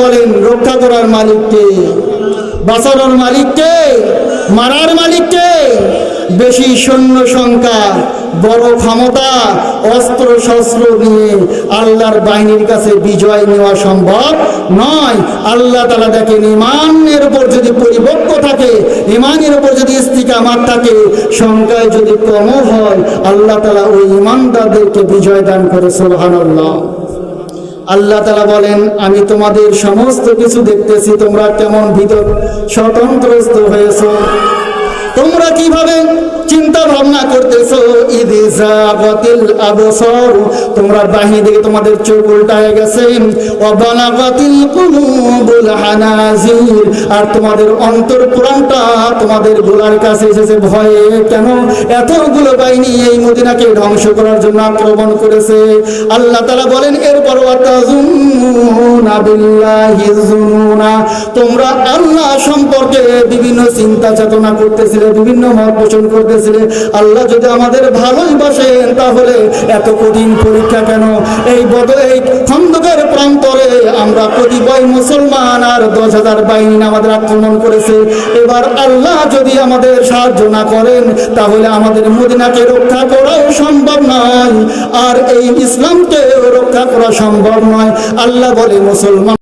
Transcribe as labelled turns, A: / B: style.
A: বলেন রক্ষা করার মালিককে, বাঁচানোর মালিককে, মারার মালিককে। বেশি সৈন্য সংখ্যা, বড় ক্ষমতা, অস্ত্র শস্ত্র নিয়ে আল্লাহর বাহিনীর কাছে বিজয় নেওয়া সম্ভব নয়। আল্লাহ তাআলা দেখেন ঈমানের উপর যদি পরিপক্ক থাকে, ঈমানের উপর যদি ইস্তিকামাত থাকে, সংখ্যায় যদি কম হয়, আল্লাহ তাআলা ওই ঈমানদারদেরকে বিজয় দান করে। সুবহানাল্লাহ। আল্লাহ তাআলা বলেন, আমি তোমাদের সমস্ত কিছু দেখতেছি, তোমরা কেমন ভিতর স্বতন্ত্রস্ত হয়েছো, তোমরা কিভাবে চিন্তা ভাবনা করতেছো। ইদি জাগাতিল আবসার, তোমরা বাহিনী থেকে তোমাদের চোখ উল্টায় গেছে। ওয়া বালাগাতিল কুলুবুল হানাজির, আর তোমাদের অন্তর পুরানটা তোমাদের গোলার কাছে এসেছে। ভয়ে কেন এতগুলো বাহিনী এই মদিনাকে ধ্বংস করার জন্য আক্রমণ করেছে। আল্লাহ তাআলা বলেন, এরপর ওয়াতাজুন্নুনা বিল্লাহি যুনুনা, তোমরা আল্লাহ সম্পর্কে বিভিন্ন চিন্তা চেতনা করতেছিলে, বিভিন্ন মত পোষণ করতেছিলে। আল্লাহ যদি আমাদের ভালোই বাসেন তাহলে এত কঠিন পরীক্ষা কেন? এই খন্দকের প্রান্তরে আমরা কতিপয় মুসলমান আর 10,000 বাহিনী আমাদের আক্রমণ করেছে। এবার আল্লাহ যদি আমাদের সাহায্য না করেন তাহলে আমাদের মদিনাকে রক্ষা করাও সম্ভব নয়, আর এই ইসলামকে রক্ষা করা সম্ভব নয়। আল্লাহ বলে, মুসলমান